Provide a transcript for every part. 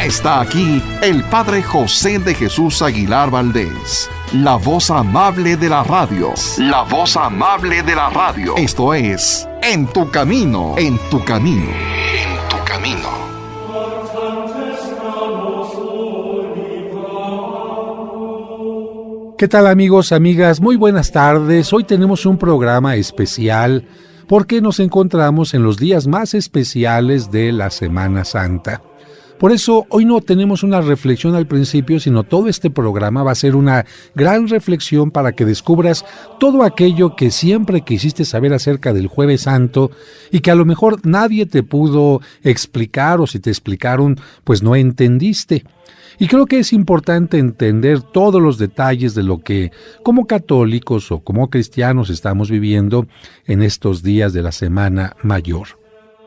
Está aquí el Padre José de Jesús Aguilar Valdés, la voz amable de la radio. La voz amable de la radio. Esto es En tu Camino, en tu Camino, en tu Camino. ¿Qué tal, amigos, amigas? Muy buenas tardes. Hoy tenemos un programa especial porque nos encontramos en los días más especiales de la Semana Santa. Por eso hoy no tenemos una reflexión al principio, sino todo este programa va a ser una gran reflexión para que descubras todo aquello que siempre quisiste saber acerca del Jueves Santo y que a lo mejor nadie te pudo explicar, o si te explicaron, pues no entendiste. Y creo que es importante entender todos los detalles de lo que como católicos o como cristianos estamos viviendo en estos días de la Semana Mayor.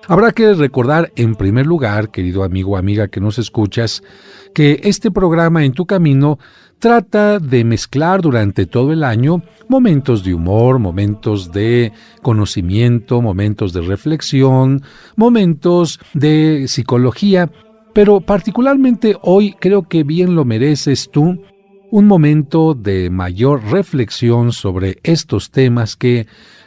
Habrá que recordar en primer lugar, querido amigo o amiga que nos escuchas, que este programa En tu Camino trata de mezclar durante todo el año momentos de humor, momentos de conocimiento, momentos de reflexión, momentos de psicología, pero particularmente hoy creo que bien lo mereces tú, un momento de mayor reflexión sobre estos temas que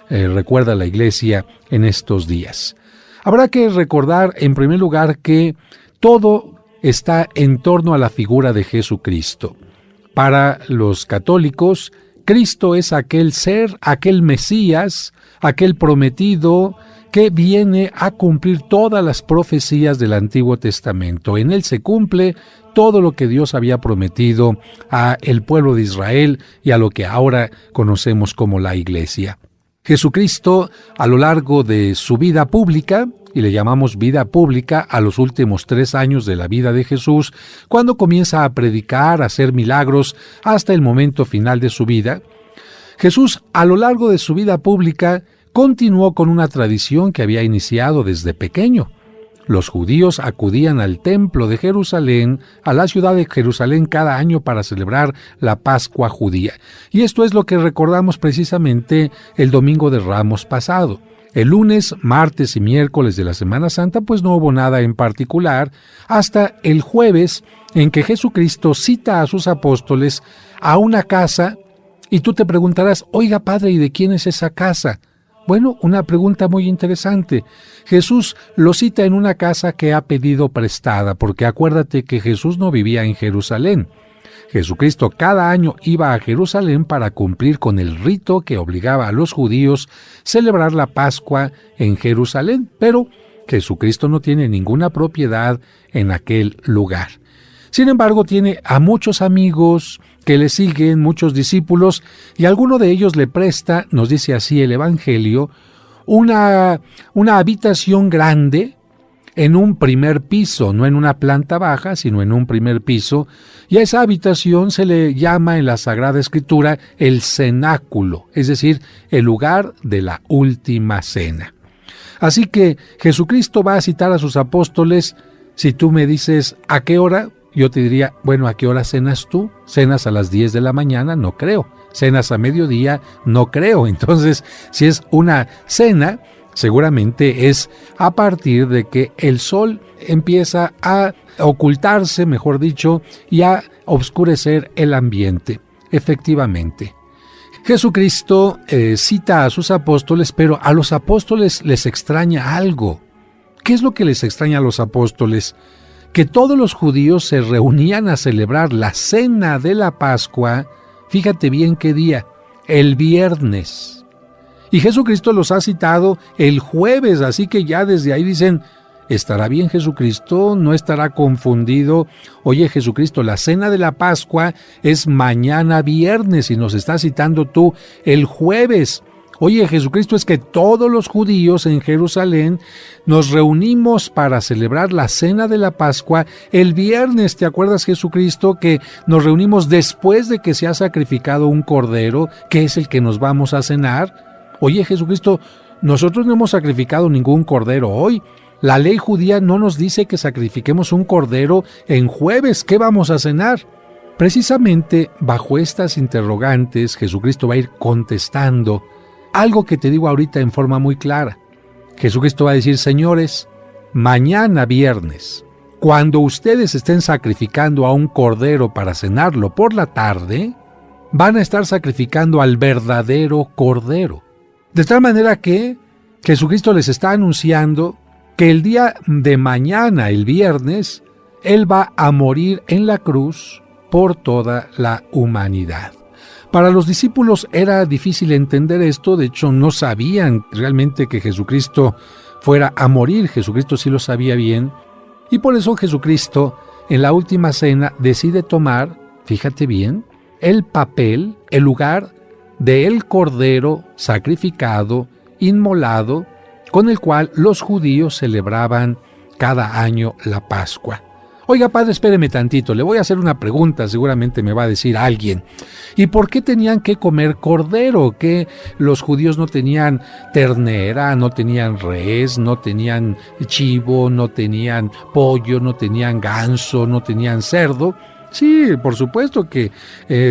recuerda la Iglesia en estos días. Habrá que recordar en primer lugar que todo está en torno a la figura de Jesucristo. Para los católicos, Cristo es aquel ser, aquel Mesías, aquel prometido que viene a cumplir todas las profecías del Antiguo Testamento. En él se cumple todo lo que Dios había prometido a el pueblo de Israel y a lo que ahora conocemos como la Iglesia. Jesucristo, a lo largo de su vida pública, y le llamamos vida pública a los últimos 3 años de la vida de Jesús, cuando comienza a predicar, a hacer milagros, hasta el momento final de su vida, Jesús, a lo largo de su vida pública, continuó con una tradición que había iniciado desde pequeño. Los judíos acudían al templo de Jerusalén, a la ciudad de Jerusalén cada año para celebrar la Pascua judía. Y esto es lo que recordamos precisamente el Domingo de Ramos pasado. El lunes, martes y miércoles de la Semana Santa pues no hubo nada en particular, hasta el jueves en que Jesucristo cita a sus apóstoles a una casa y tú te preguntarás, oiga padre, ¿y de quién es esa casa? Bueno, una pregunta muy interesante. Jesús lo cita en una casa que ha pedido prestada, porque acuérdate que Jesús no vivía en Jerusalén. Jesucristo cada año iba a Jerusalén para cumplir con el rito que obligaba a los judíos celebrar la Pascua en Jerusalén, pero Jesucristo no tiene ninguna propiedad en aquel lugar. Sin embargo, tiene a muchos amigos que le siguen, muchos discípulos, y alguno de ellos le presta, nos dice así el Evangelio, una habitación grande en un primer piso, no en una planta baja, sino en un primer piso, y a esa habitación se le llama en la Sagrada Escritura el cenáculo, es decir, el lugar de la última cena. Así que Jesucristo va a citar a sus apóstoles. Si tú me dices, ¿a qué hora? Yo te diría, bueno, ¿a qué hora cenas tú? ¿Cenas a las 10 de la mañana? No creo. ¿Cenas a mediodía? No creo. Entonces, si es una cena, seguramente es a partir de que el sol empieza a ocultarse, mejor dicho, y a oscurecer el ambiente. Efectivamente. Jesucristo cita a sus apóstoles, pero a los apóstoles les extraña algo. ¿Qué es lo que les extraña a los apóstoles? Que todos los judíos se reunían a celebrar la cena de la Pascua, fíjate bien qué día, el viernes. Y Jesucristo los ha citado el jueves, así que ya desde ahí dicen, ¿estará bien Jesucristo? ¿No estará confundido? Oye, Jesucristo, la cena de la Pascua es mañana viernes y nos está citando tú el jueves. Oye, Jesucristo, es que todos los judíos en Jerusalén nos reunimos para celebrar la cena de la Pascua el viernes. ¿Te acuerdas, Jesucristo, que nos reunimos después de que se ha sacrificado un cordero, que es el que nos vamos a cenar? Oye, Jesucristo, nosotros no hemos sacrificado ningún cordero hoy. La ley judía no nos dice que sacrifiquemos un cordero en jueves. ¿Qué vamos a cenar? Precisamente bajo estas interrogantes, Jesucristo va a ir contestando algo que te digo ahorita en forma muy clara. Jesucristo va a decir, señores, mañana viernes, cuando ustedes estén sacrificando a un cordero para cenarlo por la tarde, van a estar sacrificando al verdadero cordero. De tal manera que Jesucristo les está anunciando que el día de mañana, el viernes, Él va a morir en la cruz por toda la humanidad. Para los discípulos era difícil entender esto, de hecho no sabían realmente que Jesucristo fuera a morir. Jesucristo sí lo sabía bien, y por eso Jesucristo en la última cena decide tomar, fíjate bien, el papel, el lugar del cordero sacrificado, inmolado, con el cual los judíos celebraban cada año la Pascua. Oiga, padre, espéreme tantito, le voy a hacer una pregunta, seguramente me va a decir alguien. ¿Y por qué tenían que comer cordero? ¿Que los judíos no tenían ternera, no tenían res, no tenían chivo, no tenían pollo, no tenían ganso, no tenían cerdo? Sí, por supuesto que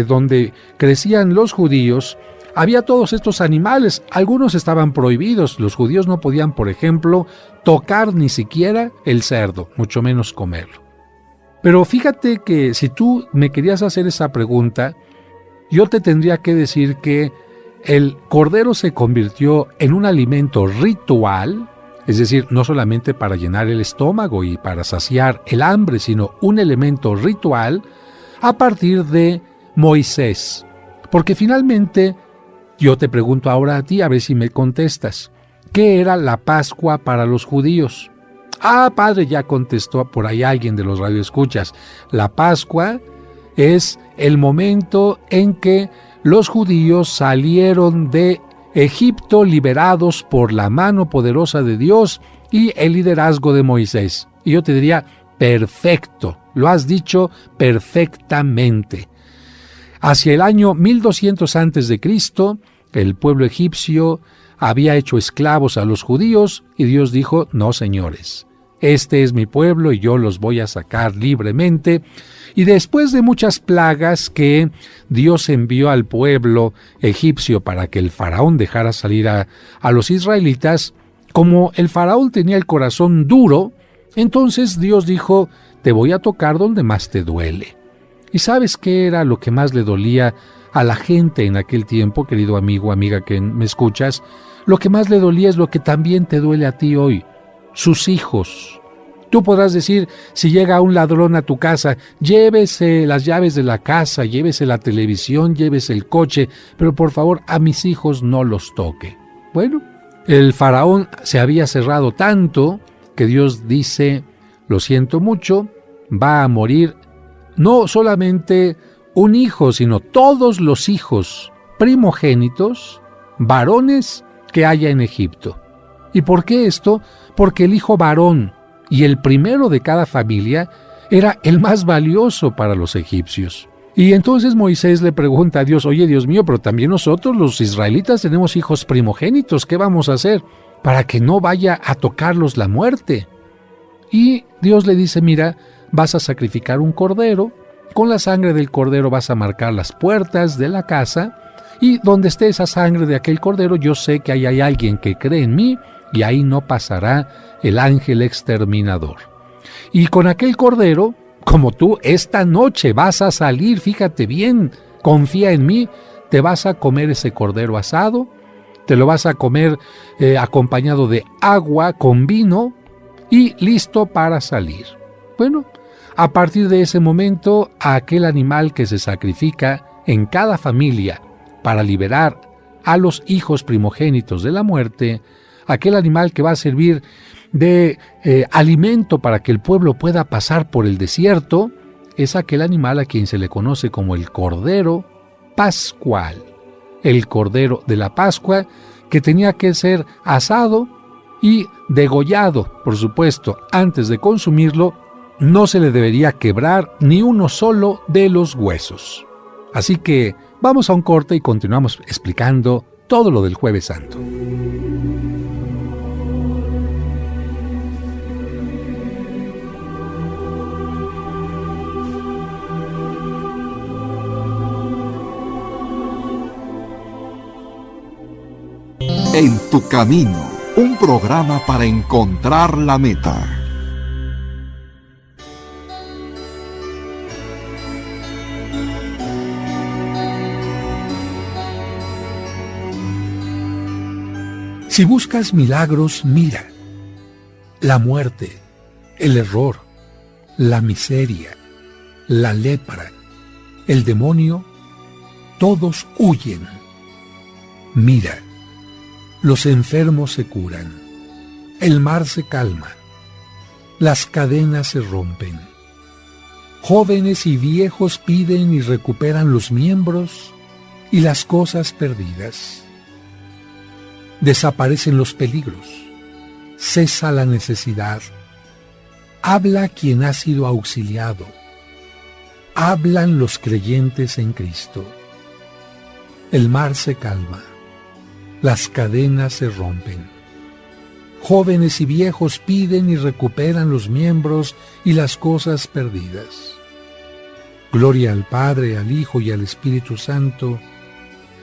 donde crecían los judíos había todos estos animales. Algunos estaban prohibidos. Los judíos no podían, por ejemplo, tocar ni siquiera el cerdo, mucho menos comerlo. Pero fíjate que si tú me querías hacer esa pregunta, yo te tendría que decir que el cordero se convirtió en un alimento ritual, es decir, no solamente para llenar el estómago y para saciar el hambre, sino un elemento ritual a partir de Moisés. Porque finalmente, yo te pregunto ahora a ti, a ver si me contestas, ¿qué era la Pascua para los judíos? Ah, padre, ya contestó por ahí alguien de los radioescuchas. La Pascua es el momento en que los judíos salieron de Egipto liberados por la mano poderosa de Dios y el liderazgo de Moisés. Y yo te diría, perfecto, lo has dicho perfectamente. Hacia el año 1200 a.C., el pueblo egipcio había hecho esclavos a los judíos y Dios dijo, no señores, este es mi pueblo y yo los voy a sacar libremente. Y después de muchas plagas que Dios envió al pueblo egipcio para que el faraón dejara salir a los israelitas, como el faraón tenía el corazón duro, entonces Dios dijo, te voy a tocar donde más te duele. ¿Y sabes qué era lo que más le dolía a la gente en aquel tiempo, querido amigo, amiga que me escuchas? Lo que más le dolía es lo que también te duele a ti hoy, sus hijos. Tú podrás decir, si llega un ladrón a tu casa, llévese las llaves de la casa, llévese la televisión, llévese el coche, pero por favor a mis hijos no los toque. Bueno, el faraón se había cerrado tanto que Dios dice, lo siento mucho, va a morir no solamente un hijo, sino todos los hijos primogénitos, varones que haya en Egipto. ¿Y por qué esto? Porque el hijo varón y el primero de cada familia era el más valioso para los egipcios. Y entonces Moisés le pregunta a Dios, oye Dios mío, pero también nosotros los israelitas tenemos hijos primogénitos, ¿qué vamos a hacer para que no vaya a tocarlos la muerte? Y Dios le dice, mira, vas a sacrificar un cordero, con la sangre del cordero vas a marcar las puertas de la casa, y donde esté esa sangre de aquel cordero, yo sé que ahí hay alguien que cree en mí, y ahí no pasará el ángel exterminador. Y con aquel cordero, como tú esta noche vas a salir, fíjate bien, confía en mí, te vas a comer ese cordero asado, te lo vas a comer acompañado de agua con vino y listo para salir. Bueno, a partir de ese momento, aquel animal que se sacrifica en cada familia para liberar a los hijos primogénitos de la muerte, aquel animal que va a servir de alimento para que el pueblo pueda pasar por el desierto, es aquel animal a quien se le conoce como el Cordero Pascual, el Cordero de la Pascua, que tenía que ser asado y degollado, por supuesto, antes de consumirlo, no se le debería quebrar ni uno solo de los huesos. Así que vamos a un corte y continuamos explicando todo lo del Jueves Santo. En tu camino, un programa para encontrar la meta. Si buscas milagros, mira. La muerte, el error, la miseria, la lepra, el demonio, todos huyen. Mira, los enfermos se curan, el mar se calma, las cadenas se rompen. Jóvenes y viejos piden y recuperan los miembros y las cosas perdidas. Desaparecen los peligros, cesa la necesidad. Habla quien ha sido auxiliado. Hablan los creyentes en Cristo. El mar se calma, las cadenas se rompen. Jóvenes y viejos piden y recuperan los miembros y las cosas perdidas. Gloria al Padre, al Hijo y al Espíritu Santo,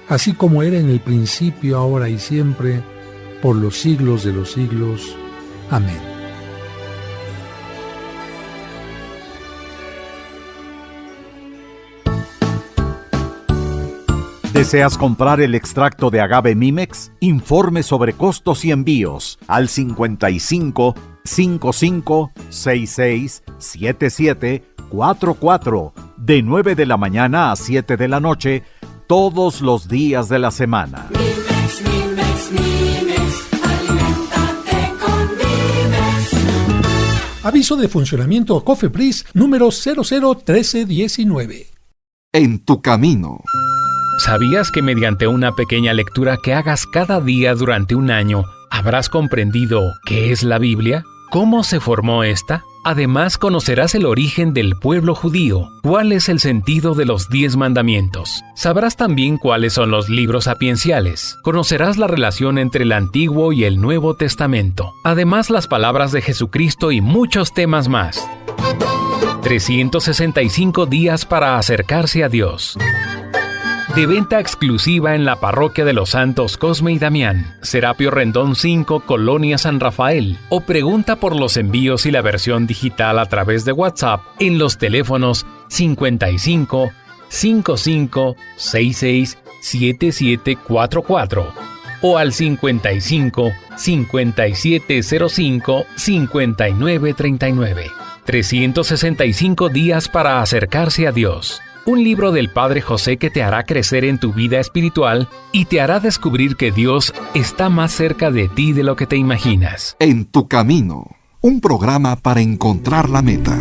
así como era en el principio, ahora y siempre, por los siglos de los siglos. Amén. ¿Deseas comprar el extracto de agave Mimex? Informe sobre costos y envíos al 55 55 66 77 44 de 9 de la mañana a 7 de la noche todos los días de la semana. Mimex, Mimex, Mimex, aliméntate con Mimex. Aviso de funcionamiento COFEPRIS número 001319. En tu camino. ¿Sabías que mediante una pequeña lectura que hagas cada día durante un año, habrás comprendido qué es la Biblia? ¿Cómo se formó esta? Además, conocerás el origen del pueblo judío, cuál es el sentido de los 10 mandamientos. Sabrás también cuáles son los libros sapienciales. Conocerás la relación entre el Antiguo y el Nuevo Testamento. Además, las palabras de Jesucristo y muchos temas más. 365 días para acercarse a Dios. De venta exclusiva en la Parroquia de los Santos Cosme y Damián, Serapio Rendón 5, Colonia San Rafael, o pregunta por los envíos y la versión digital a través de WhatsApp en los teléfonos 55 55 66 7744 o al 55 5705 5939. 365 días para acercarse a Dios. Un libro del Padre José que te hará crecer en tu vida espiritual y te hará descubrir que Dios está más cerca de ti de lo que te imaginas. En tu camino, un programa para encontrar la meta.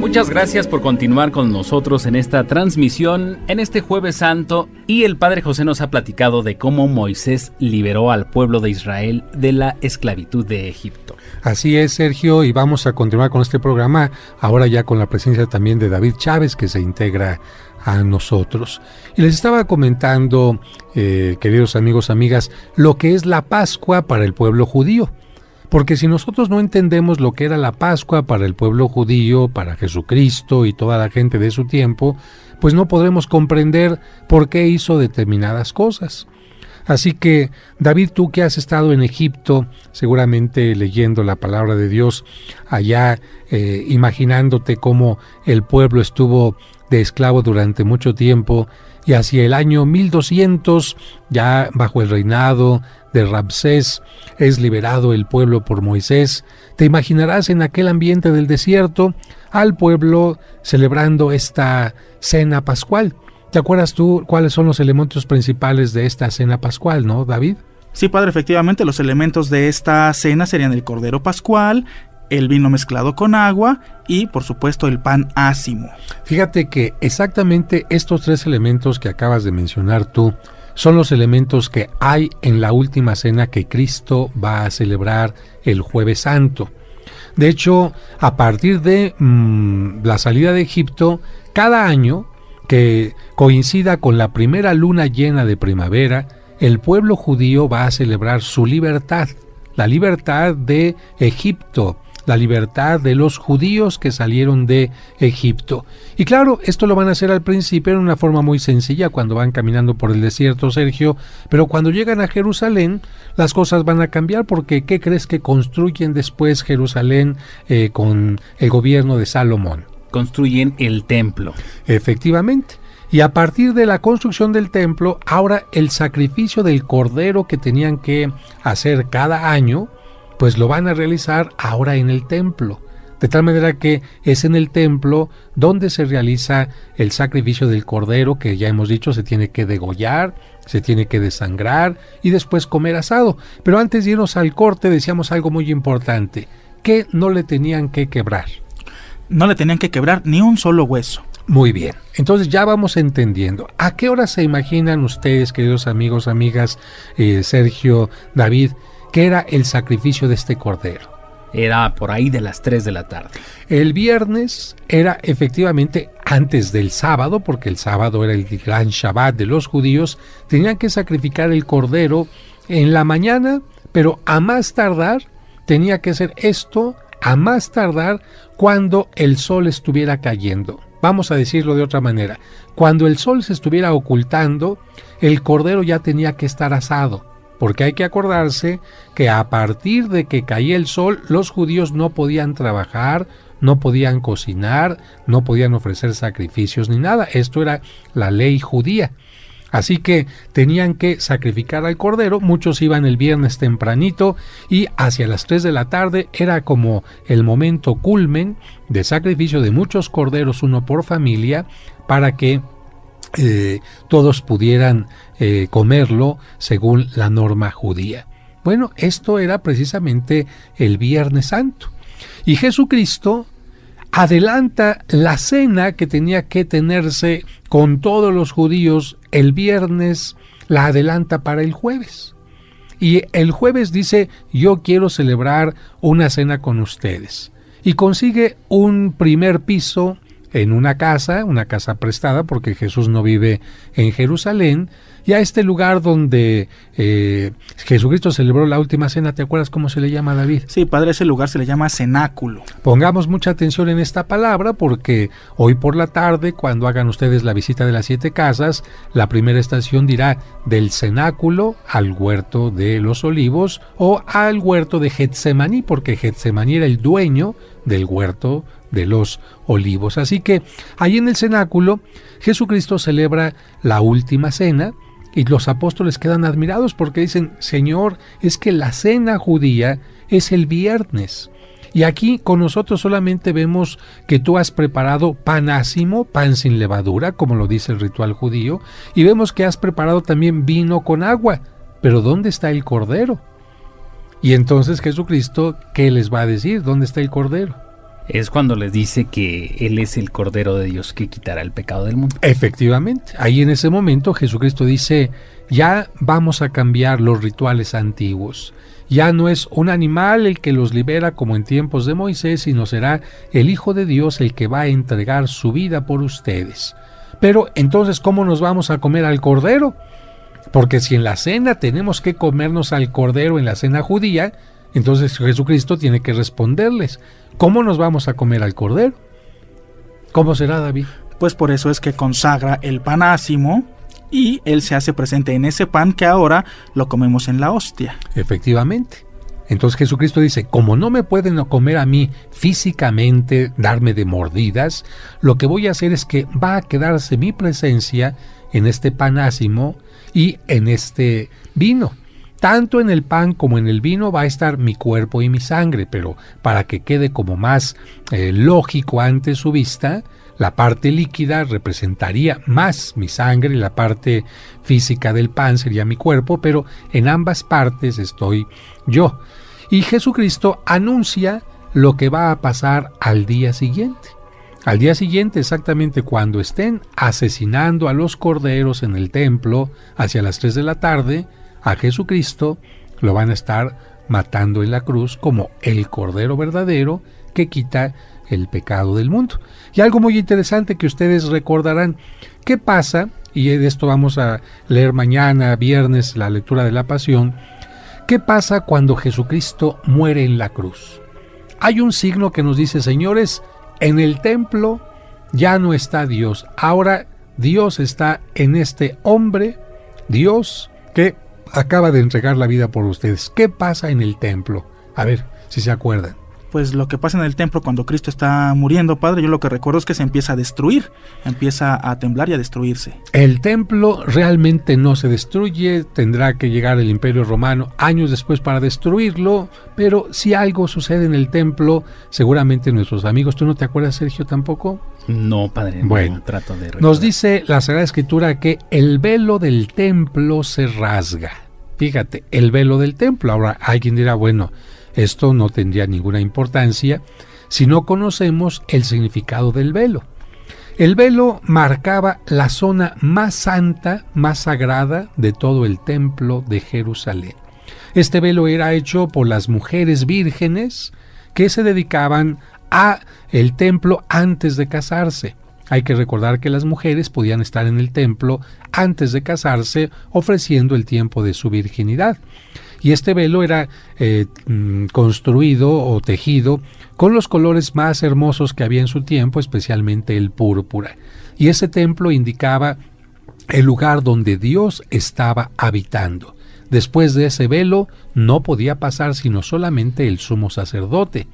Muchas gracias por continuar con nosotros en esta transmisión, en este Jueves Santo, y el Padre José nos ha platicado de cómo Moisés liberó al pueblo de Israel de la esclavitud de Egipto. Así es, Sergio, y vamos a continuar con este programa, ahora ya con la presencia también de David Chávez, que se integra a nosotros. Y les estaba comentando, queridos amigos, amigas, lo que es la Pascua para el pueblo judío. Porque si nosotros no entendemos lo que era la Pascua para el pueblo judío, para Jesucristo y toda la gente de su tiempo, pues no podremos comprender por qué hizo determinadas cosas. Así que, David, tú que has estado en Egipto, seguramente leyendo la palabra de Dios allá, imaginándote cómo el pueblo estuvo de esclavo durante mucho tiempo, y hacia el año 1200, ya bajo el reinado de Ramsés, es liberado el pueblo por Moisés. Te imaginarás en aquel ambiente del desierto al pueblo celebrando esta cena pascual. ¿Te acuerdas tú cuáles son los elementos principales de esta cena pascual, no, David? Sí, padre, efectivamente, los elementos de esta cena serían el cordero pascual, el vino mezclado con agua y, por supuesto, el pan ácimo. Fíjate que exactamente estos tres elementos que acabas de mencionar tú son los elementos que hay en la última cena que Cristo va a celebrar el Jueves Santo. De hecho, a partir de la salida de Egipto, cada año que coincida con la primera luna llena de primavera, el pueblo judío va a celebrar su libertad, la libertad de Egipto, la libertad de los judíos que salieron de Egipto. Y claro, esto lo van a hacer al principio en una forma muy sencilla cuando van caminando por el desierto, Sergio, pero cuando llegan a Jerusalén las cosas van a cambiar porque ¿qué crees que construyen después Jerusalén con el gobierno de Salomón? Construyen el templo. Efectivamente. Y a partir de la construcción del templo, ahora el sacrificio del cordero que tenían que hacer cada año, pues lo van a realizar ahora en el templo. De tal manera que es en el templo donde se realiza el sacrificio del cordero, que ya hemos dicho se tiene que degollar, se tiene que desangrar y después comer asado. Pero antes de irnos al corte decíamos algo muy importante, que no le tenían que quebrar. No le tenían que quebrar ni un solo hueso. Muy bien, entonces ya vamos entendiendo. ¿A qué hora se imaginan ustedes, queridos amigos, amigas, Sergio, David, que era el sacrificio de este cordero? Era por ahí de las 3 de la tarde. El viernes era efectivamente antes del sábado, porque el sábado era el gran Shabbat de los judíos. Tenían que sacrificar el cordero en la mañana, pero a más tardar, tenía que ser esto, a más tardar cuando el sol estuviera cayendo. Vamos a decirlo de otra manera. Cuando el sol se estuviera ocultando, el cordero ya tenía que estar asado. Porque hay que acordarse que a partir de que caía el sol, los judíos no podían trabajar, no podían cocinar, no podían ofrecer sacrificios ni nada. Esto era la ley judía. Así que tenían que sacrificar al cordero. Muchos iban el viernes tempranito y hacia las 3 de la tarde era como el momento culmen de sacrificio de muchos corderos, uno por familia, para que todos pudieran comerlo según la norma judía. Bueno, esto era precisamente el Viernes Santo. Y Jesucristo adelanta la cena que tenía que tenerse con todos los judíos el viernes, la adelanta para el jueves. Y el jueves dice, yo quiero celebrar una cena con ustedes. Y consigue un primer piso en una casa prestada, porque Jesús no vive en Jerusalén, y a este lugar donde Jesucristo celebró la última cena. ¿Te acuerdas cómo se le llama, David? Sí, padre, ese lugar se le llama cenáculo. Pongamos mucha atención en esta palabra, porque hoy por la tarde, cuando hagan ustedes la visita de las 7 casas, la primera estación dirá del cenáculo al huerto de los olivos o al huerto de Getsemaní, porque Getsemaní era el dueño del huerto de los olivos. Así que ahí en el cenáculo Jesucristo celebra la última cena y los apóstoles quedan admirados porque dicen, Señor, es que la cena judía es el viernes. Y aquí con nosotros solamente vemos que tú has preparado pan ácimo, pan sin levadura, como lo dice el ritual judío, y vemos que has preparado también vino con agua. Pero ¿dónde está el cordero? Y entonces Jesucristo, ¿qué les va a decir? ¿Dónde está el cordero? Es cuando les dice que Él es el Cordero de Dios que quitará el pecado del mundo. Efectivamente, ahí en ese momento Jesucristo dice, ya vamos a cambiar los rituales antiguos. Ya no es un animal el que los libera como en tiempos de Moisés, sino será el Hijo de Dios el que va a entregar su vida por ustedes. Pero entonces, ¿cómo nos vamos a comer al cordero? Porque si en la cena tenemos que comernos al cordero en la cena judía, entonces Jesucristo tiene que responderles, ¿cómo nos vamos a comer al cordero? ¿Cómo será, David? Pues por eso es que consagra el pan ácimo y Él se hace presente en ese pan que ahora lo comemos en la hostia. Efectivamente. Entonces Jesucristo dice, como no me pueden comer a mí físicamente, darme de mordidas, lo que voy a hacer es que va a quedarse mi presencia en este pan ácimo y en este vino. Tanto en el pan como en el vino va a estar mi cuerpo y mi sangre, pero para que quede como más lógico ante su vista, la parte líquida representaría más mi sangre y la parte física del pan sería mi cuerpo, pero en ambas partes estoy yo. Y Jesucristo anuncia lo que va a pasar al día siguiente. Al día siguiente, exactamente cuando estén asesinando a los corderos en el templo, hacia las 3 de la tarde, a Jesucristo lo van a estar matando en la cruz como el Cordero verdadero que quita el pecado del mundo. Y algo muy interesante que ustedes recordarán, ¿qué pasa? Y de esto vamos a leer mañana, viernes, la lectura de la Pasión. ¿Qué pasa cuando Jesucristo muere en la cruz? hay un signo que nos dice, señores, en el templo ya no está Dios. Ahora Dios está en este hombre, Dios que acaba de entregar la vida por ustedes. ¿Qué pasa en el templo? A ver si se acuerdan. Pues lo que pasa en el templo cuando Cristo está muriendo, Padre, yo lo que recuerdo es que se empieza a destruir, empieza a temblar y a destruirse. El templo realmente no se destruye, tendrá que llegar el Imperio Romano años después para destruirlo, pero si algo sucede en el templo, seguramente nuestros amigos, ¿tú no te acuerdas, Sergio, tampoco? No, Padre, bueno, no trato de recordar. Nos dice la Sagrada Escritura que el velo del templo se rasga. Fíjate, el velo del templo. Ahora alguien dirá, bueno, esto no tendría ninguna importancia si no conocemos el significado del velo. El velo marcaba la zona más santa, más sagrada de todo el templo de Jerusalén. Este velo era hecho por las mujeres vírgenes que se dedicaban a el templo antes de casarse. Hay que recordar que las mujeres podían estar en el templo antes de casarse ofreciendo el tiempo de su virginidad. Y este velo era construido o tejido con los colores más hermosos que había en su tiempo, especialmente el púrpura. Y ese templo indicaba el lugar donde Dios estaba habitando. Después de ese velo no podía pasar sino solamente el sumo sacerdote.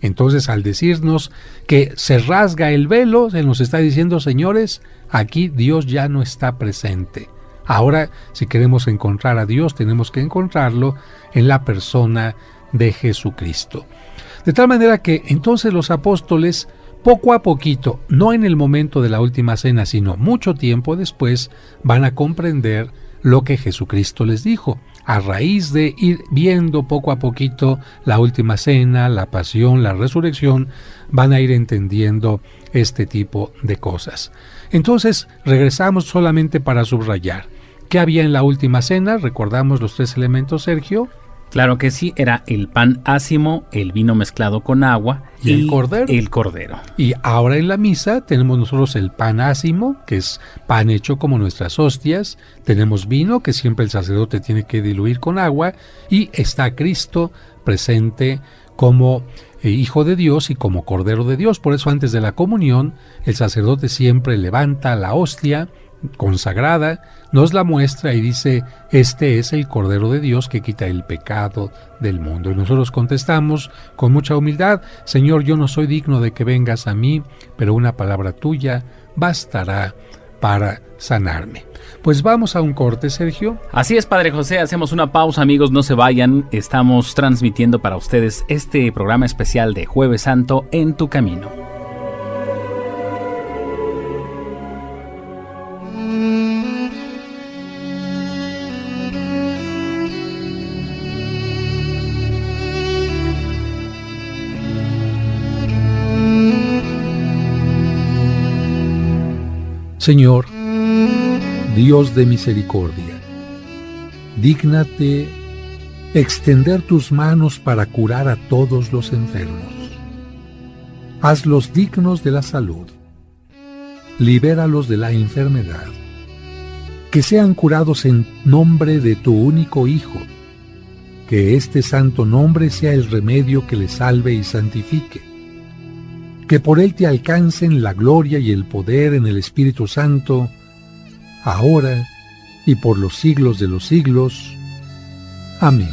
Entonces, al decirnos que se rasga el velo, se nos está diciendo, señores, aquí Dios ya no está presente. Ahora, si queremos encontrar a Dios, tenemos que encontrarlo en la persona de Jesucristo. De tal manera que entonces los apóstoles, poco a poquito, no en el momento de la última cena, sino mucho tiempo después, van a comprender lo que Jesucristo les dijo. A raíz de ir viendo poco a poquito la última cena, la pasión, la resurrección, van a ir entendiendo este tipo de cosas. Entonces, regresamos solamente para subrayar. ¿Qué había en la última cena? ¿Recordamos los 3 elementos, Sergio? Claro que sí, era el pan ácimo, el vino mezclado con agua y el cordero. El cordero. Y ahora en la misa tenemos nosotros el pan ácimo, que es pan hecho como nuestras hostias. Tenemos vino, que siempre el sacerdote tiene que diluir con agua. Y está Cristo presente como Hijo de Dios y como Cordero de Dios. Por eso antes de la comunión, el sacerdote siempre levanta la hostia consagrada, nos la muestra y dice, este es el Cordero de Dios que quita el pecado del mundo. Y nosotros contestamos con mucha humildad, Señor, yo no soy digno de que vengas a mí, pero una palabra tuya bastará para sanarme. Pues vamos a un corte, Sergio. Así es, Padre José, hacemos una pausa, amigos, no se vayan, estamos transmitiendo para ustedes este programa especial de Jueves Santo en tu camino. Señor, Dios de misericordia, dígnate extender tus manos para curar a todos los enfermos. Hazlos dignos de la salud. Libéralos de la enfermedad. Que sean curados en nombre de tu único Hijo. Que este santo nombre sea el remedio que les salve y santifique. Que por él te alcancen la gloria y el poder en el Espíritu Santo, ahora y por los siglos de los siglos. Amén.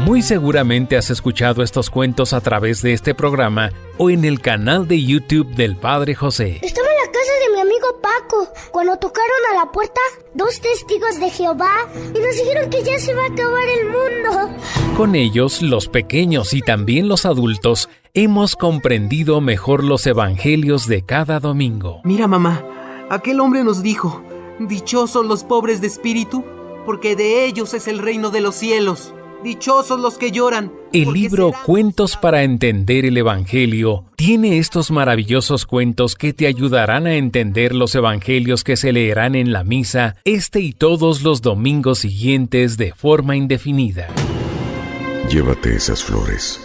Muy seguramente has escuchado estos cuentos a través de este programa o en el canal de YouTube del Padre José. Estaba en la casa de mi amigo Paco cuando tocaron a la puerta 2 testigos de Jehová y nos dijeron que ya se va a acabar el mundo. Con ellos, los pequeños y también los adultos, hemos comprendido mejor los evangelios de cada domingo. Mira, mamá, aquel hombre nos dijo, dichosos los pobres de espíritu, porque de ellos es el reino de los cielos. Dichosos los que lloran. El libro Cuentos para entender el Evangelio tiene estos maravillosos cuentos que te ayudarán a entender los evangelios que se leerán en la misa este y todos los domingos siguientes de forma indefinida. Llévate esas flores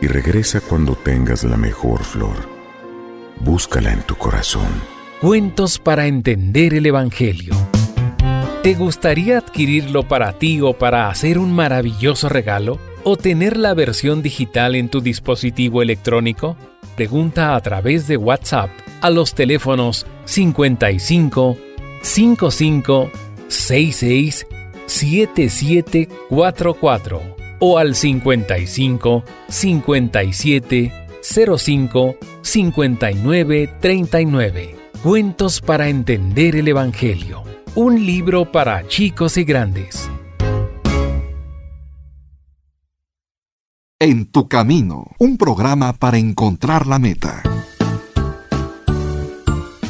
y regresa cuando tengas la mejor flor. Búscala en tu corazón Cuentos para entender el Evangelio. ¿Te gustaría adquirirlo para ti o para hacer un maravilloso regalo? ¿O tener la versión digital en tu dispositivo electrónico? Pregunta a través de WhatsApp a los teléfonos 55 55 66 7744 o al 55 57 05 59 39. Cuentos para entender el Evangelio. Un libro para chicos y grandes. En tu camino, un programa para encontrar la meta.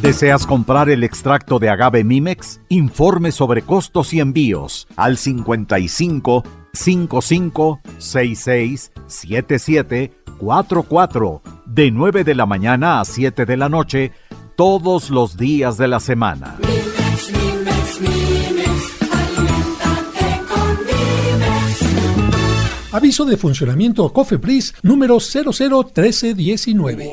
¿Deseas comprar el extracto de agave Mimex? Informe sobre costos y envíos al 55 55 66 77 44 de 9 de la mañana a 7 de la noche todos los días de la semana. Mimex, Mimex, Mimex, aliméntate con Mimex. Aviso de funcionamiento COFEPRIS número 001319.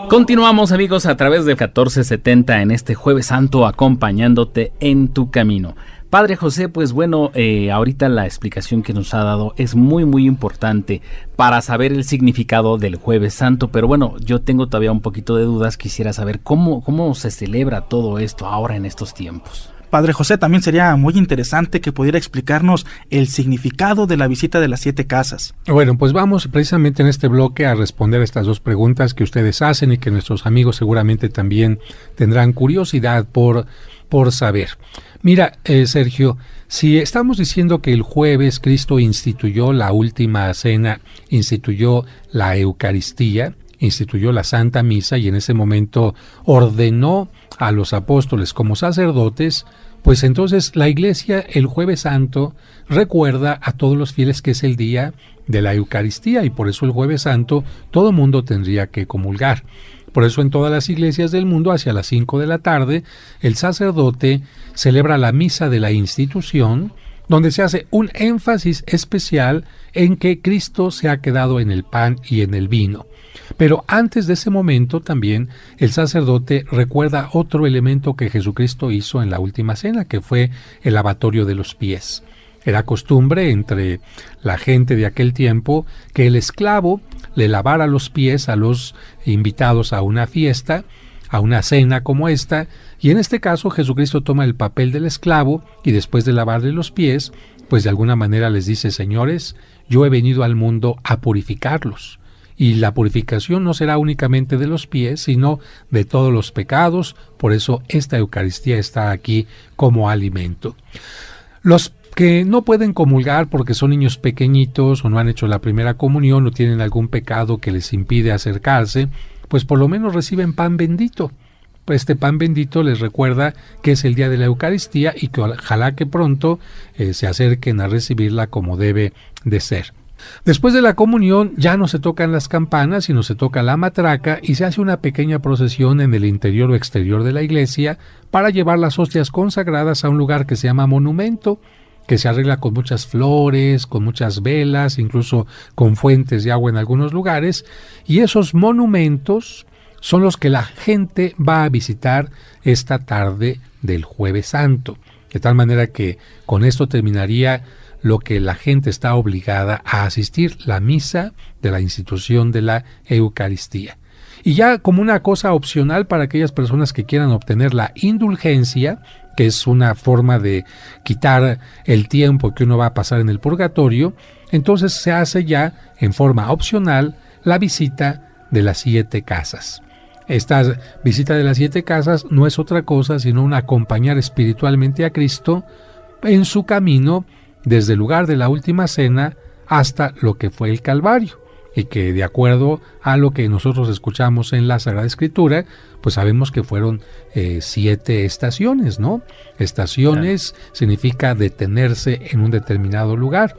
Continuamos, amigos, a través de 1470 en este Jueves Santo, acompañándote en tu camino. Padre José, pues bueno, ahorita la explicación que nos ha dado es muy muy importante para saber el significado del Jueves Santo, pero bueno, yo tengo todavía un poquito de dudas, quisiera saber cómo se celebra todo esto ahora en estos tiempos. Padre José, también sería muy interesante que pudiera explicarnos el significado de la visita de las 7 casas. Bueno, pues vamos precisamente en este bloque a responder estas dos preguntas que ustedes hacen y que nuestros amigos seguramente también tendrán curiosidad por saber. Mira, Sergio, si estamos diciendo que el jueves Cristo instituyó la última cena, instituyó la Eucaristía, instituyó la Santa Misa y en ese momento ordenó a los apóstoles como sacerdotes, pues entonces la Iglesia el Jueves Santo recuerda a todos los fieles que es el día de la Eucaristía y por eso el Jueves Santo todo mundo tendría que comulgar. Por eso en todas las iglesias del mundo hacia las 5 de la tarde el sacerdote celebra la misa de la institución, donde se hace un énfasis especial en que Cristo se ha quedado en el pan y en el vino. Pero antes de ese momento también el sacerdote recuerda otro elemento que Jesucristo hizo en la última cena, que fue el lavatorio de los pies. Era costumbre entre la gente de aquel tiempo que el esclavo le lavara los pies a los invitados a una fiesta, a una cena como esta, y en este caso Jesucristo toma el papel del esclavo y después de lavarle los pies, pues de alguna manera les dice: señores, yo he venido al mundo a purificarlos. Y la purificación no será únicamente de los pies, sino de todos los pecados. Por eso esta Eucaristía está aquí como alimento. Los que no pueden comulgar porque son niños pequeñitos o no han hecho la primera comunión o tienen algún pecado que les impide acercarse, pues por lo menos reciben pan bendito. Pues este pan bendito les recuerda que es el día de la Eucaristía y que ojalá que pronto se acerquen a recibirla como debe de ser. Después de la comunión ya no se tocan las campanas, sino se toca la matraca y se hace una pequeña procesión en el interior o exterior de la iglesia para llevar las hostias consagradas a un lugar que se llama monumento, que se arregla con muchas flores, con muchas velas, incluso con fuentes de agua en algunos lugares, y esos monumentos son los que la gente va a visitar esta tarde del Jueves Santo, de tal manera que con esto terminaría lo que la gente está obligada a asistir, la misa de la institución de la Eucaristía. Y ya como una cosa opcional para aquellas personas que quieran obtener la indulgencia, que es una forma de quitar el tiempo que uno va a pasar en el purgatorio, entonces se hace ya en forma opcional la visita de las 7 casas. Esta visita de las 7 casas no es otra cosa sino un acompañar espiritualmente a Cristo en su camino desde el lugar de la última cena hasta lo que fue el Calvario, y que de acuerdo a lo que nosotros escuchamos en la Sagrada Escritura, pues sabemos que fueron 7 estaciones, ¿no? Estaciones significa detenerse en un determinado lugar,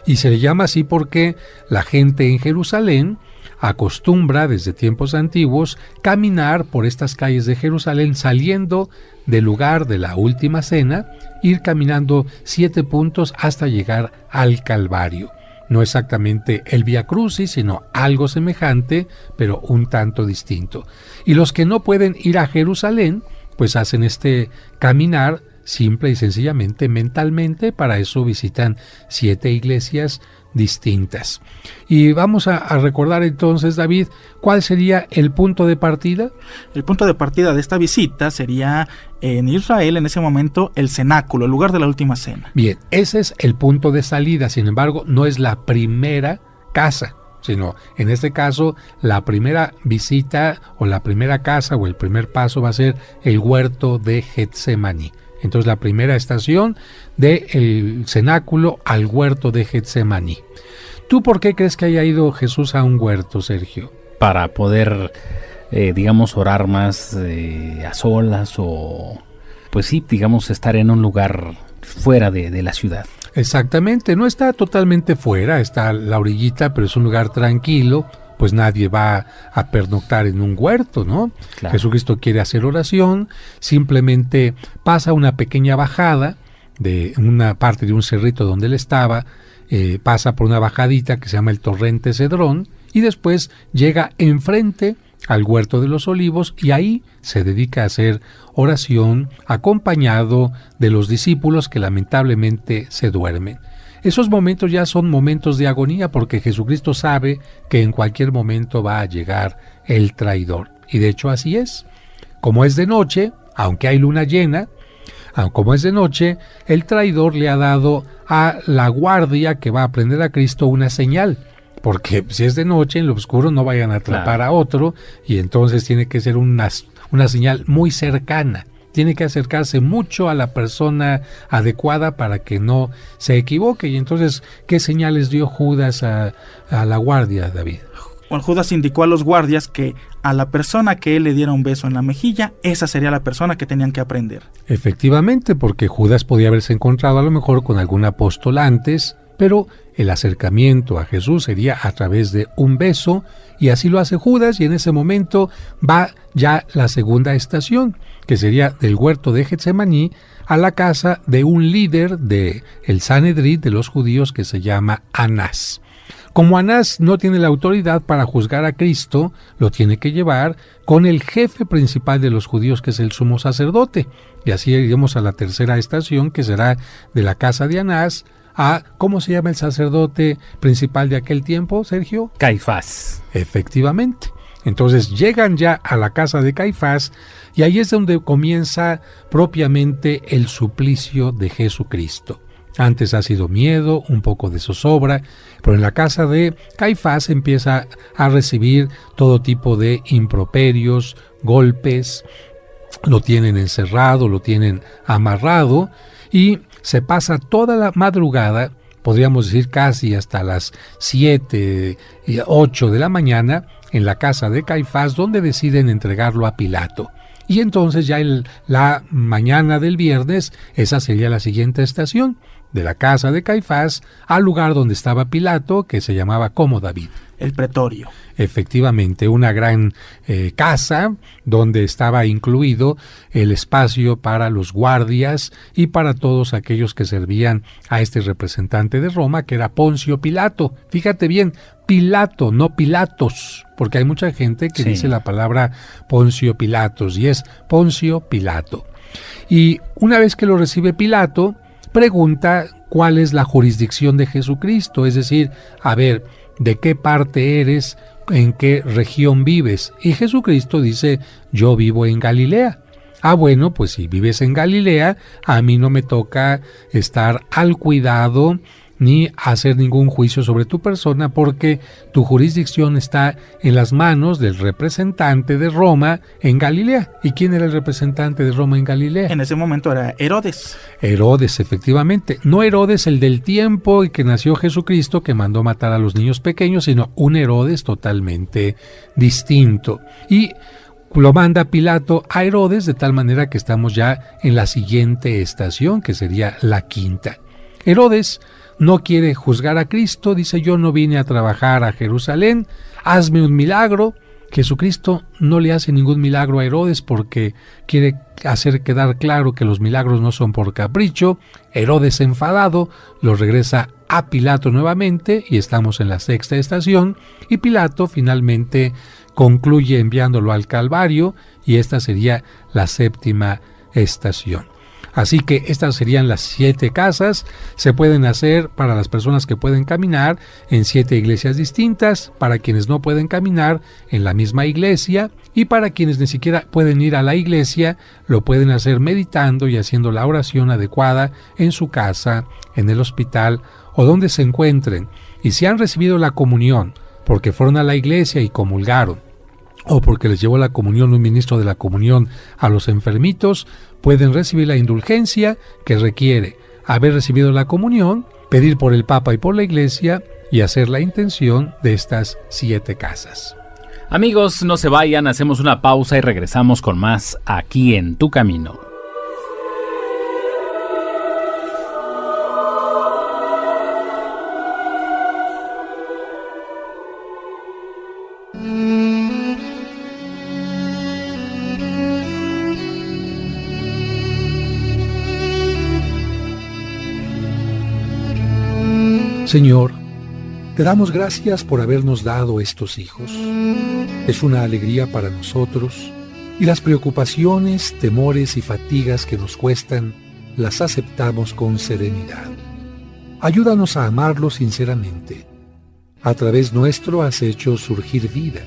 y se le llama así porque la gente en Jerusalén acostumbra desde tiempos antiguos caminar por estas calles de Jerusalén saliendo del lugar de la última cena, ir caminando 7 puntos hasta llegar al Calvario. No exactamente el Vía Crucis, sino algo semejante, pero un tanto distinto. Y los que no pueden ir a Jerusalén, pues hacen este caminar simple y sencillamente mentalmente. Para eso visitan 7 iglesias distintas. Y vamos a recordar entonces, David, ¿cuál sería el punto de partida? El punto de partida de esta visita sería en Israel, en ese momento, el cenáculo, el lugar de la última cena. Bien, ese es el punto de salida. Sin embargo, no es la primera casa, sino en este caso la primera visita o la primera casa o el primer paso va a ser el huerto de Getsemaní. Entonces la primera estación del cenáculo al huerto de Getsemaní. ¿Tú por qué crees que haya ido Jesús a un huerto, Sergio? Para poder, digamos, orar más a solas o, pues sí, digamos, estar en un lugar fuera de la ciudad. Exactamente, no está totalmente fuera, está a la orillita, pero es un lugar tranquilo, pues nadie va a pernoctar en un huerto, ¿no? Claro. Jesucristo quiere hacer oración, simplemente pasa una pequeña bajada de una parte de un cerrito donde él estaba, pasa por una bajadita que se llama el Torrente Cedrón y después llega enfrente al Huerto de los Olivos y ahí se dedica a hacer oración acompañado de los discípulos que lamentablemente se duermen. Esos momentos ya son momentos de agonía porque Jesucristo sabe que en cualquier momento va a llegar el traidor. Y de hecho así es. Como es de noche, aunque hay luna llena, como es de noche, el traidor le ha dado a la guardia que va a prender a Cristo una señal. Porque si es de noche, en lo oscuro no vayan a atrapar a otro y entonces tiene que ser una señal muy cercana. Tiene que acercarse mucho a la persona adecuada para que no se equivoque. Y entonces, ¿qué señales dio Judas a la guardia, David? Bueno, Judas indicó a los guardias que a la persona que él le diera un beso en la mejilla, esa sería la persona que tenían que aprender. Efectivamente, porque Judas podía haberse encontrado a lo mejor con algún apóstol antes, pero el acercamiento a Jesús sería a través de un beso, y así lo hace Judas, y en ese momento va ya la segunda estación, que sería del huerto de Getsemaní a la casa de un líder del Sanedrín de los judíos que se llama Anás. Como Anás no tiene la autoridad para juzgar a Cristo, lo tiene que llevar con el jefe principal de los judíos, que es el sumo sacerdote. Y así iremos a la tercera estación, que será de la casa de Anás a, ¿cómo se llama el sacerdote principal de aquel tiempo, Sergio? Caifás. Efectivamente. Entonces llegan ya a la casa de Caifás y ahí es donde comienza propiamente el suplicio de Jesucristo. Antes ha sido miedo, un poco de zozobra, pero en la casa de Caifás empieza a recibir todo tipo de improperios, golpes, lo tienen encerrado, lo tienen amarrado y se pasa toda la madrugada, podríamos decir casi hasta las 7 y 8 de la mañana, en la casa de Caifás, donde deciden entregarlo a Pilato. Y entonces ya la mañana del viernes, esa sería la siguiente estación, de la casa de Caifás al lugar donde estaba Pilato, que se llamaba como David. El pretorio. Efectivamente, una gran casa donde estaba incluido el espacio para los guardias y para todos aquellos que servían a este representante de Roma, que era Poncio Pilato. Fíjate bien, Pilato, no Pilatos, porque hay mucha gente que dice la palabra Poncio Pilatos y es Poncio Pilato. Y una vez que lo recibe Pilato, pregunta cuál es la jurisdicción de Jesucristo, es decir, a ver, ¿de qué parte eres? ¿En qué región vives? Y Jesucristo dice, yo vivo en Galilea. Ah, bueno, pues si vives en Galilea, a mí no me toca estar al cuidado ni hacer ningún juicio sobre tu persona, porque tu jurisdicción está en las manos del representante de Roma en Galilea. ¿Y quién era el representante de Roma en Galilea? En ese momento era Herodes. Herodes, efectivamente. No Herodes el del tiempo y que nació Jesucristo, que mandó matar a los niños pequeños, sino un Herodes totalmente distinto. Y lo manda Pilato a Herodes, de tal manera que estamos ya en la siguiente estación, que sería la quinta. Herodes no quiere juzgar a Cristo, dice: yo no vine a trabajar a Jerusalén, hazme un milagro. Jesucristo no le hace ningún milagro a Herodes porque quiere hacer quedar claro que los milagros no son por capricho. Herodes, enfadado, lo regresa a Pilato nuevamente y estamos en la 6ª estación, y Pilato finalmente concluye enviándolo al Calvario, y esta sería la 7ª estación. Así que estas serían las 7 casas. Se pueden hacer para las personas que pueden caminar en 7 iglesias distintas, para quienes no pueden caminar en la misma iglesia, y para quienes ni siquiera pueden ir a la iglesia, lo pueden hacer meditando y haciendo la oración adecuada en su casa, en el hospital o donde se encuentren. Y si han recibido la comunión porque fueron a la iglesia y comulgaron, o porque les llevó la comunión un ministro de la comunión a los enfermitos, pueden recibir la indulgencia que requiere haber recibido la comunión, pedir por el Papa y por la Iglesia y hacer la intención de estas 7 casas. Amigos, no se vayan, hacemos una pausa y regresamos con más aquí en Tu Camino. Señor, te damos gracias por habernos dado estos hijos. Es una alegría para nosotros, y las preocupaciones, temores y fatigas que nos cuestan las aceptamos con serenidad. Ayúdanos a amarlos sinceramente. A través nuestro has hecho surgir vida.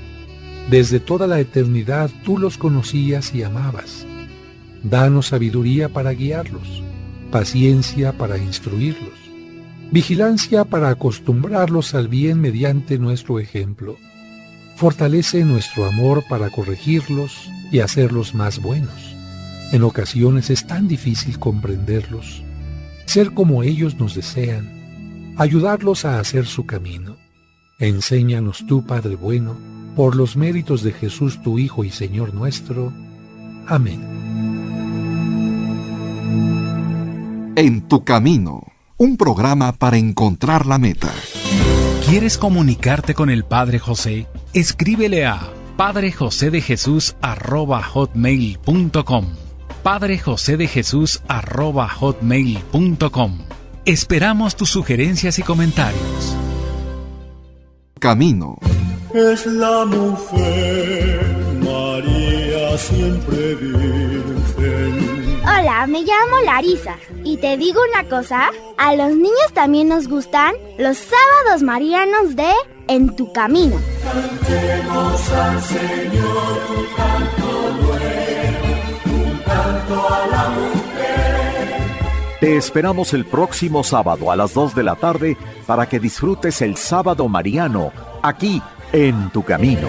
Desde toda la eternidad tú los conocías y amabas. Danos sabiduría para guiarlos, paciencia para instruirlos, vigilancia para acostumbrarlos al bien mediante nuestro ejemplo. Fortalece nuestro amor para corregirlos y hacerlos más buenos. En ocasiones es tan difícil comprenderlos, ser como ellos nos desean, ayudarlos a hacer su camino. Enséñanos tú, Padre bueno, por los méritos de Jesús tu Hijo y Señor nuestro. Amén. En Tu Camino, un programa para encontrar la meta. ¿Quieres comunicarte con el Padre José? Escríbele a padrejosedejesus@hotmail.com. padrejosedejesus@hotmail.com. Esperamos tus sugerencias y comentarios. Camino. Es la mujer, María siempre virgen. Hola, me llamo Larisa y te digo una cosa, a los niños también nos gustan los sábados marianos de En Tu Camino. Cantemos al Señor un canto nuevo, un canto a la mujer. Te esperamos el próximo sábado a las 2 de la tarde para que disfrutes el Sábado Mariano, aquí en Tu Camino.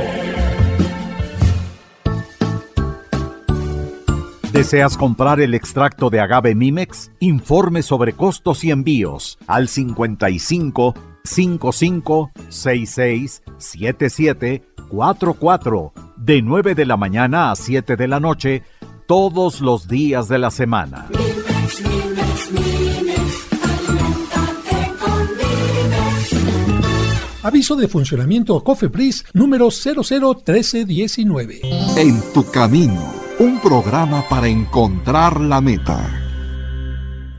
¿Deseas comprar el extracto de agave Mimex? Informe sobre costos y envíos al 55 55 66 77 44 de 9 de la mañana a 7 de la noche todos los días de la semana. Mimex, Mimex, Mimex, aliméntate con Mimex. Aviso de funcionamiento COFEPRIS número 001319. En Tu Camino, un programa para encontrar la meta.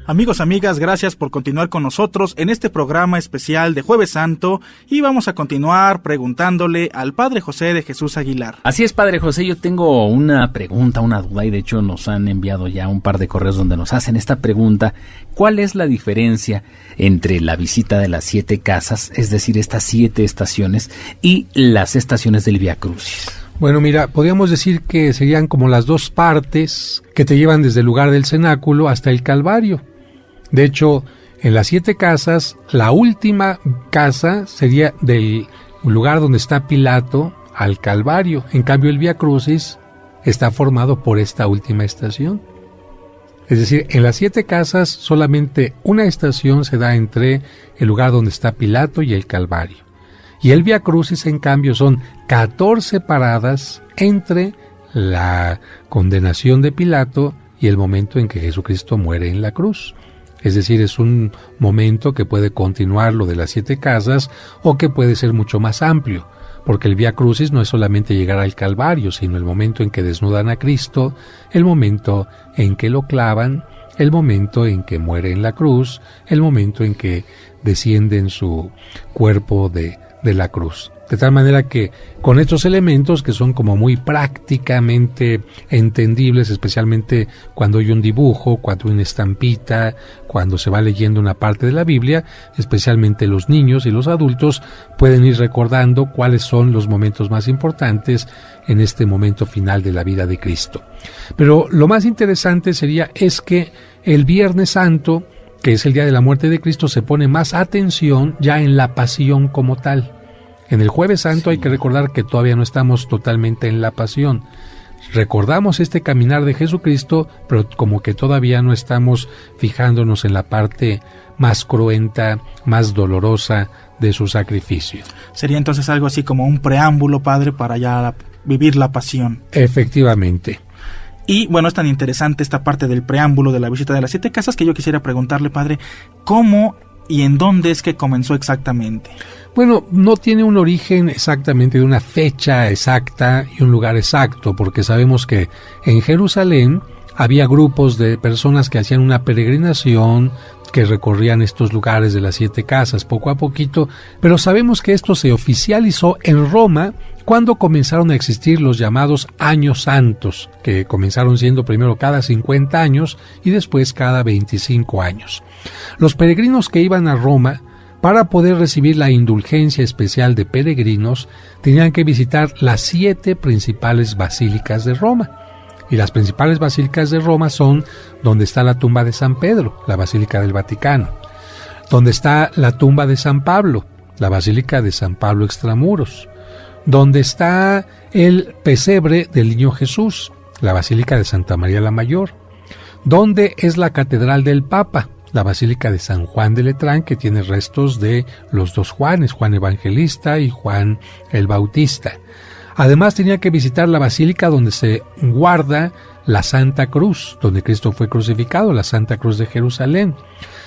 Amigos, amigas, gracias por continuar con nosotros en este programa especial de Jueves Santo, y vamos a continuar preguntándole al Padre José de Jesús Aguilar. Así es, Padre José, yo tengo una pregunta, una duda, y de hecho nos han enviado ya un par de correos donde nos hacen esta pregunta. ¿Cuál es la diferencia entre la visita de las 7 casas, es decir, estas 7 estaciones, y las estaciones del Vía Crucis? Bueno, mira, podríamos decir que serían como las 2 partes que te llevan desde el lugar del cenáculo hasta el Calvario. De hecho, en las 7 casas, la última casa sería del lugar donde está Pilato al Calvario. En cambio, el Vía Crucis está formado por esta última estación. Es decir, en las 7 casas solamente una estación se da entre el lugar donde está Pilato y el Calvario. Y el Vía Crucis, en cambio, son 14 paradas entre la condenación de Pilato y el momento en que Jesucristo muere en la cruz. Es decir, es un momento que puede continuar lo de las 7 casas o que puede ser mucho más amplio, porque el Vía Crucis no es solamente llegar al Calvario, sino el momento en que desnudan a Cristo, el momento en que lo clavan, el momento en que muere en la cruz, el momento en que desciende en su cuerpo de la cruz. De tal manera que con estos elementos que son como muy prácticamente entendibles, especialmente cuando hay un dibujo, cuando hay una estampita, cuando se va leyendo una parte de la Biblia, especialmente los niños y los adultos pueden ir recordando cuáles son los momentos más importantes en este momento final de la vida de Cristo. Pero lo más interesante es que el Viernes Santo, que es el día de la muerte de Cristo, se pone más atención ya en la pasión como tal. En el Jueves Santo hay que recordar que todavía no estamos totalmente en la pasión. Recordamos este caminar de Jesucristo, pero como que todavía no estamos fijándonos en la parte más cruenta, más dolorosa de su sacrificio. Sería entonces algo así como un preámbulo, Padre, para ya vivir la pasión. Efectivamente. Y bueno, es tan interesante esta parte del preámbulo de la visita de las 7 casas que yo quisiera preguntarle, Padre, ¿cómo y en dónde es que comenzó exactamente? Bueno, no tiene un origen exactamente de una fecha exacta y un lugar exacto, porque sabemos que en Jerusalén había grupos de personas que hacían una peregrinación, que recorrían estos lugares de las 7 casas poco a poquito, pero sabemos que esto se oficializó en Roma cuando comenzaron a existir los llamados años santos, que comenzaron siendo primero cada 50 años y después cada 25 años. Los peregrinos que iban a Roma, para poder recibir la indulgencia especial de peregrinos, tenían que visitar las 7 principales basílicas de Roma. Y las principales basílicas de Roma son donde está la tumba de San Pedro, la Basílica del Vaticano, donde está la tumba de San Pablo, la Basílica de San Pablo Extramuros, donde está el pesebre del Niño Jesús, la Basílica de Santa María la Mayor, donde es la Catedral del Papa, la Basílica de San Juan de Letrán, que tiene restos de los 2 Juanes, Juan Evangelista y Juan el Bautista. Además tenía que visitar la basílica donde se guarda la Santa Cruz, donde Cristo fue crucificado, la Santa Cruz de Jerusalén.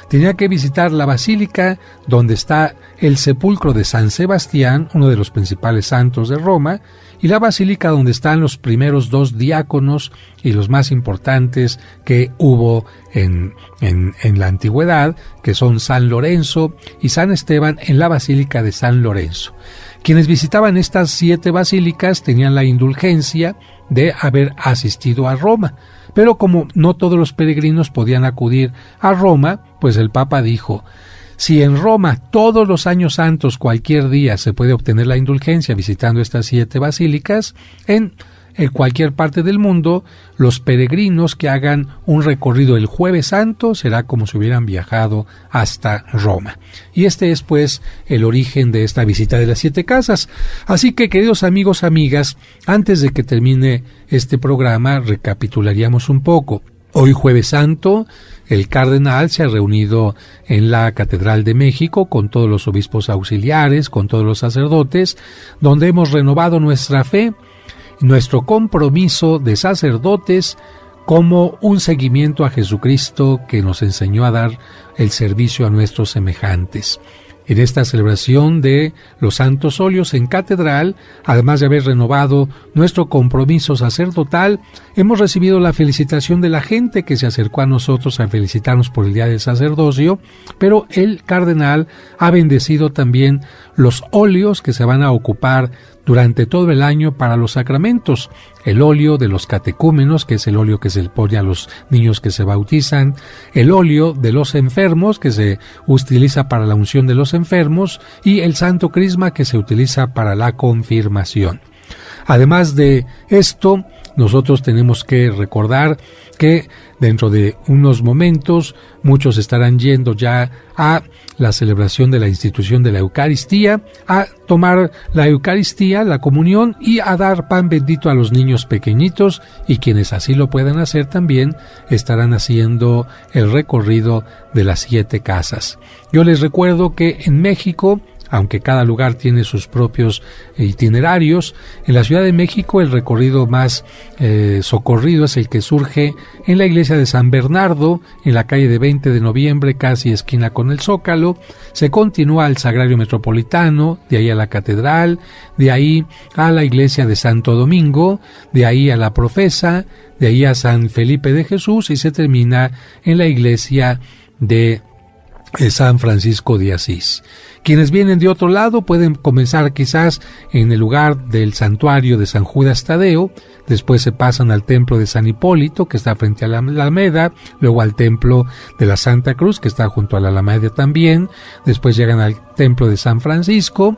Tenía que visitar la basílica donde está el sepulcro de San Sebastián, uno de los principales santos de Roma, y la basílica donde están los primeros 2 diáconos y los más importantes que hubo en la antigüedad, que son San Lorenzo y San Esteban, en la Basílica de San Lorenzo. Quienes visitaban estas 7 basílicas tenían la indulgencia de haber asistido a Roma, pero como no todos los peregrinos podían acudir a Roma, pues el Papa dijo: si en Roma todos los años santos cualquier día se puede obtener la indulgencia visitando estas 7 basílicas, en cualquier parte del mundo, los peregrinos que hagan un recorrido el Jueves Santo será como si hubieran viajado hasta Roma. Y este es pues el origen de esta visita de las 7 casas. Así que, queridos amigos, amigas, antes de que termine este programa, recapitularíamos un poco. Hoy Jueves Santo, el cardenal se ha reunido en la Catedral de México con todos los obispos auxiliares, con todos los sacerdotes, donde hemos renovado nuestra fe, nuestro compromiso de sacerdotes como un seguimiento a Jesucristo que nos enseñó a dar el servicio a nuestros semejantes. En esta celebración de los Santos Óleos en Catedral, además de haber renovado nuestro compromiso sacerdotal, hemos recibido la felicitación de la gente que se acercó a nosotros a felicitarnos por el Día del Sacerdocio, pero el cardenal ha bendecido también los óleos que se van a ocupar durante todo el año para los sacramentos. El óleo de los catecúmenos, que es el óleo que se le pone a los niños que se bautizan, el óleo de los enfermos, que se utiliza para la unción de los enfermos, y el santo crisma, que se utiliza para la confirmación. Además de esto, nosotros tenemos que recordar que dentro de unos momentos muchos estarán yendo ya a la celebración de la institución de la Eucaristía, a tomar la Eucaristía, la comunión, y a dar pan bendito a los niños pequeñitos, y quienes así lo puedan hacer también estarán haciendo el recorrido de las 7 casas. Yo les recuerdo que en México aunque cada lugar tiene sus propios itinerarios. En la Ciudad de México el recorrido más socorrido es el que surge en la iglesia de San Bernardo, en la calle de 20 de noviembre, casi esquina con el Zócalo. Se continúa al Sagrario Metropolitano, de ahí a la Catedral, de ahí a la iglesia de Santo Domingo, de ahí a la Profesa, de ahí a San Felipe de Jesús y se termina en la iglesia de San Francisco de Asís. Quienes vienen de otro lado pueden comenzar quizás en el lugar del santuario de San Judas Tadeo, después se pasan al templo de San Hipólito, que está frente a la Alameda, luego al templo de la Santa Cruz, que está junto a la Alameda también, después llegan al templo de San Francisco,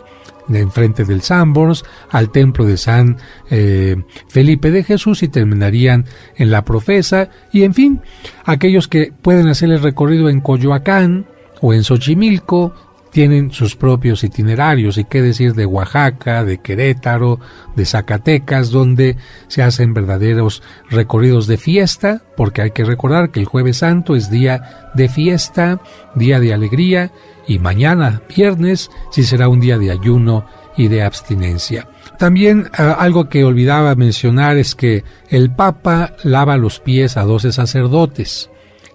de enfrente del Sanborns, al templo de San Felipe de Jesús y terminarían en la Profesa. Y en fin, aquellos que pueden hacer el recorrido en Coyoacán o en Xochimilco tienen sus propios itinerarios, y qué decir de Oaxaca, de Querétaro, de Zacatecas, donde se hacen verdaderos recorridos de fiesta, porque hay que recordar que el Jueves Santo es día de fiesta, día de alegría, y mañana, viernes, sí será un día de ayuno y de abstinencia. También algo que olvidaba mencionar es que el Papa lava los pies a 12 sacerdotes.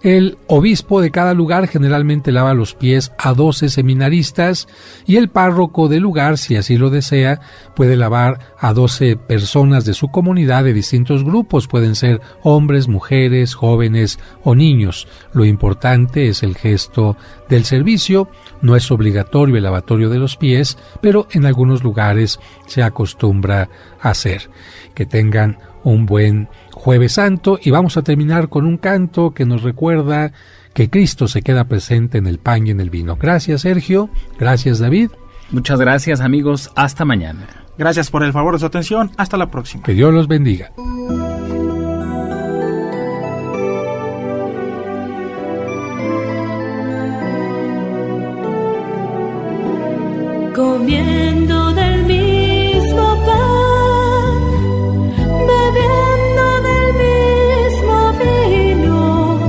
El obispo de cada lugar generalmente lava los pies a 12 seminaristas y el párroco del lugar, si así lo desea, puede lavar a 12 personas de su comunidad de distintos grupos. Pueden ser hombres, mujeres, jóvenes o niños. Lo importante es el gesto del servicio. No es obligatorio el lavatorio de los pies, pero en algunos lugares se acostumbra a hacer. Que tengan un buen Jueves Santo, y vamos a terminar con un canto que nos recuerda que Cristo se queda presente en el pan y en el vino. Gracias, Sergio. Gracias, David. Muchas gracias, amigos. Hasta mañana. Gracias por el favor de su atención. Hasta la próxima. Que Dios los bendiga. Comiendo del mismo pan, bebiendo del mismo vino,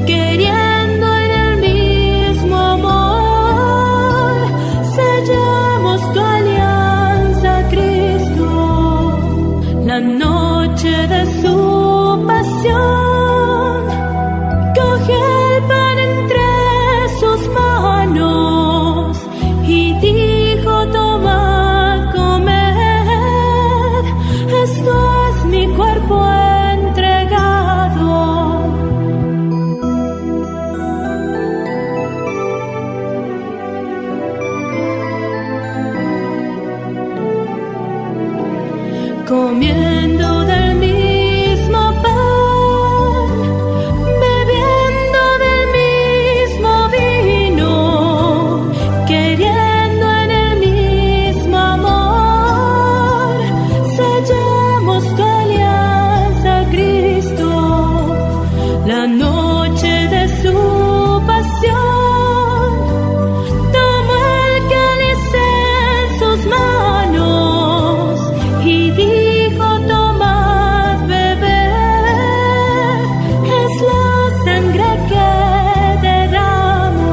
queriendo en el mismo amor, sellamos tu alianza, Cristo. La noche de su pasión, cogió el pan entre sus manos y dijo: tomad, comed, esto es mi cuerpo entregado. Comiendo del mismo pan, bebiendo del mismo vino, queriendo en el mismo amor, sellamos tu alianza, Cristo. La noche de su pasión, tomó el cáliz en sus manos y dijo: tomad, bebed, es la sangre que derramo.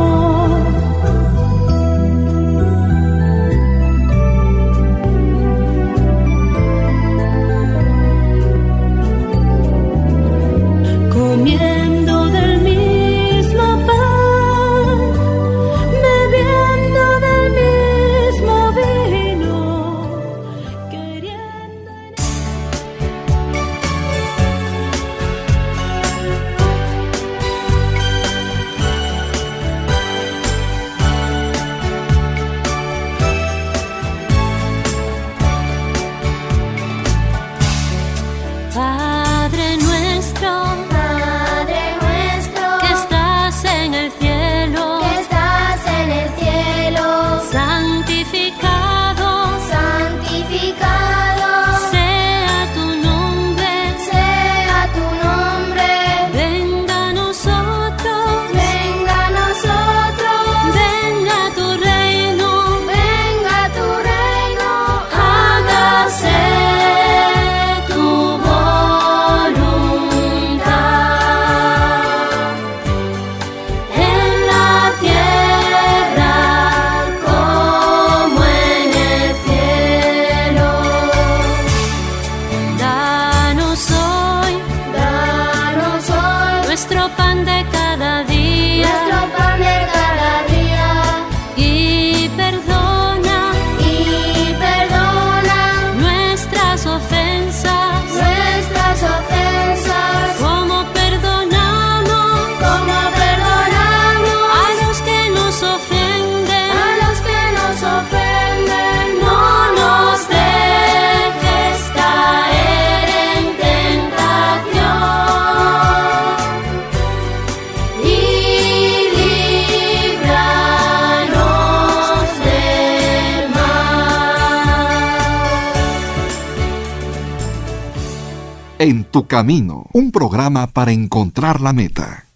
Comiendo del mismo pan, bebiendo del mismo vino, queriendo. Padre nuestro, que estás en el cielo, santificado, sea tu nombre, venga a nosotros, venga tu reino, hágase tu voluntad en la tierra como En tu camino, un programa para encontrar la meta.